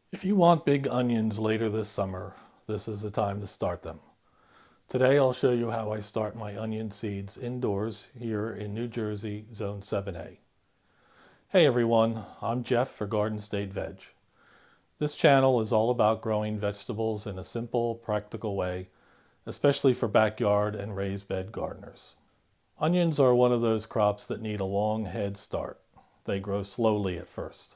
If you want big onions later this summer, this is the time to start them. Today I'll show you how I start my onion seeds indoors here in New Jersey, Zone 7A. Hey everyone, I'm Jeff for Garden State Veg. This channel is all about growing vegetables in a simple, practical way, especially for backyard and raised bed gardeners. Onions are one of those crops that need a long head start. They grow slowly at first.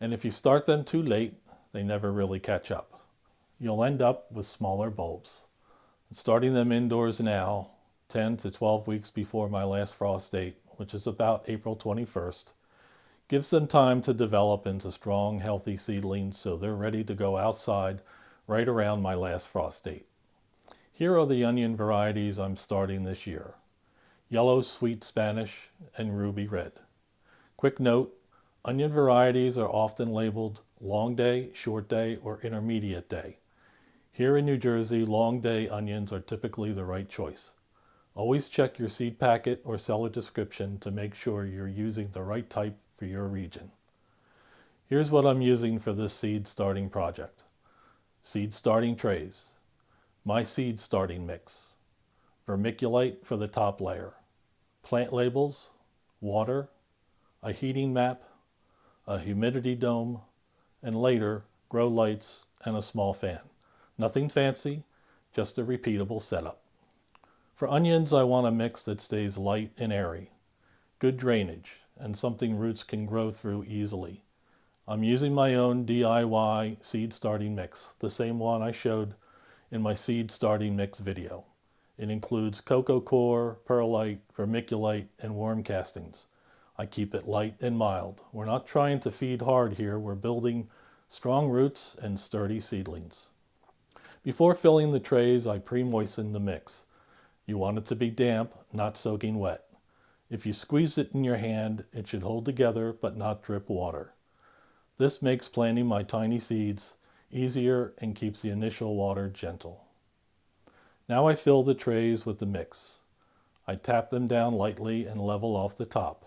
And if you start them too late, they never really catch up. You'll end up with smaller bulbs. Starting them indoors now, 10 to 12 weeks before my last frost date, which is about April 21st, gives them time to develop into strong, healthy seedlings so they're ready to go outside right around my last frost date. Here are the onion varieties I'm starting this year: Yellow Sweet Spanish and Ruby Red. Quick note, onion varieties are often labeled long day, short day, or intermediate day. Here in New Jersey, long day onions are typically the right choice. Always check your seed packet or seller description to make sure you're using the right type for your region. Here's what I'm using for this seed starting project. Seed starting trays, my seed starting mix, vermiculite for the top layer, plant labels, water, a heating map, a humidity dome, and later grow lights and a small fan. Nothing fancy, just a repeatable setup. For onions, I want a mix that stays light and airy, good drainage, and something roots can grow through easily. I'm using my own DIY seed starting mix, the same one I showed in my seed starting mix video. It includes cocoa coir, perlite, vermiculite, and worm castings. I keep it light and mild. We're not trying to feed hard here. We're building strong roots and sturdy seedlings. Before filling the trays, I pre-moisten the mix. You want it to be damp, not soaking wet. If you squeeze it in your hand, it should hold together but not drip water. This makes planting my tiny seeds easier and keeps the initial water gentle. Now I fill the trays with the mix. I tap them down lightly and level off the top.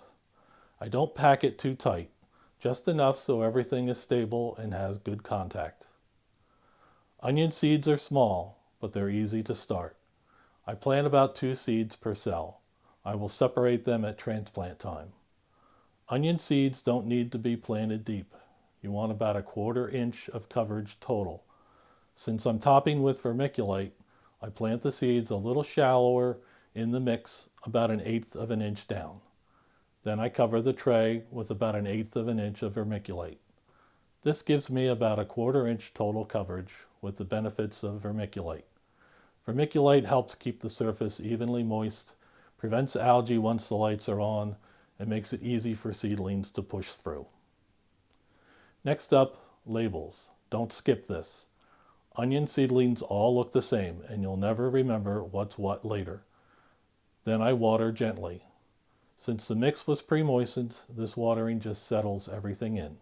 I don't pack it too tight, just enough so everything is stable and has good contact. Onion seeds are small, but they're easy to start. I plant about 2 seeds per cell. I will separate them at transplant time. Onion seeds don't need to be planted deep. You want about 1/4 inch of coverage total. Since I'm topping with vermiculite, I plant the seeds a little shallower in the mix, about 1/8 of an inch down. Then I cover the tray with about 1/8 of an inch of vermiculite. This gives me about 1/4 inch total coverage with the benefits of vermiculite. Vermiculite helps keep the surface evenly moist, prevents algae once the lights are on, and makes it easy for seedlings to push through. Next up, labels. Don't skip this. Onion seedlings all look the same, and you'll never remember what's what later. Then I water gently. Since the mix was pre-moistened, this watering just settles everything in.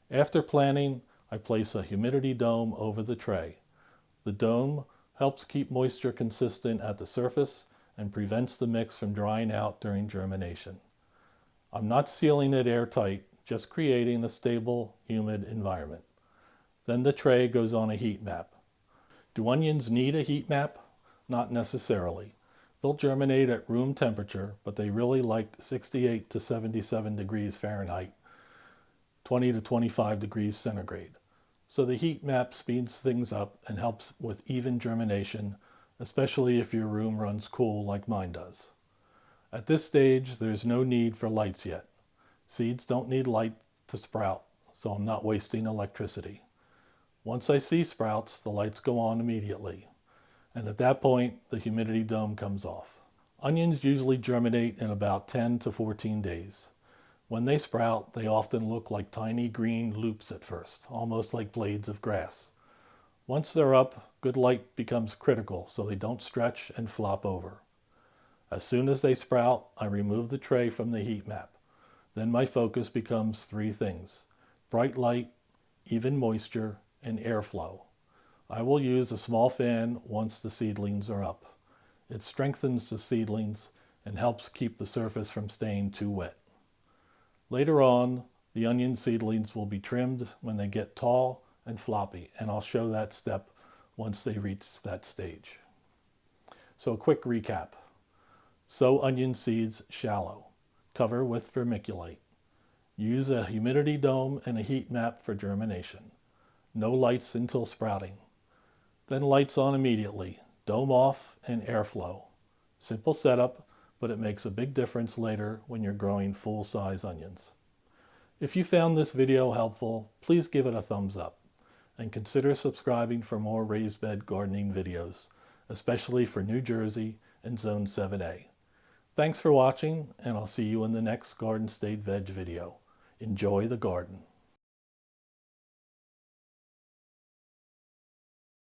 After planting, I place a humidity dome over the tray. The dome helps keep moisture consistent at the surface and prevents the mix from drying out during germination. I'm not sealing it airtight, just creating a stable, humid environment. Then the tray goes on a heat map. Do onions need a heat map? Not necessarily. They'll germinate at room temperature, but they really like 68 to 77 degrees Fahrenheit, 20 to 25 degrees centigrade. So the heat map speeds things up and helps with even germination, especially if your room runs cool like mine does. At this stage, there's no need for lights yet. Seeds don't need light to sprout, so I'm not wasting electricity. Once I see sprouts, the lights go on immediately. And at that point, the humidity dome comes off. Onions usually germinate in about 10 to 14 days. When they sprout, they often look like tiny green loops at first, almost like blades of grass. Once they're up, good light becomes critical so they don't stretch and flop over. As soon as they sprout, I remove the tray from the heat map. Then my focus becomes 3 things: bright light, even moisture, and airflow. I will use a small fan once the seedlings are up. It strengthens the seedlings and helps keep the surface from staying too wet. Later on, The onion seedlings will be trimmed when they get tall and floppy, and I'll show that step once they reach that stage. So a quick recap. Sow onion seeds shallow. Cover with vermiculite. Use a humidity dome and a heat map for germination. No lights until sprouting. Then lights on immediately, dome off, and airflow. Simple setup, but it makes a big difference later when you're growing full-size onions. If you found this video helpful, please give it a thumbs up and consider subscribing for more raised bed gardening videos, especially for New Jersey and Zone 7A. Thanks for watching, and I'll see you in the next Garden State Veg video. Enjoy the garden.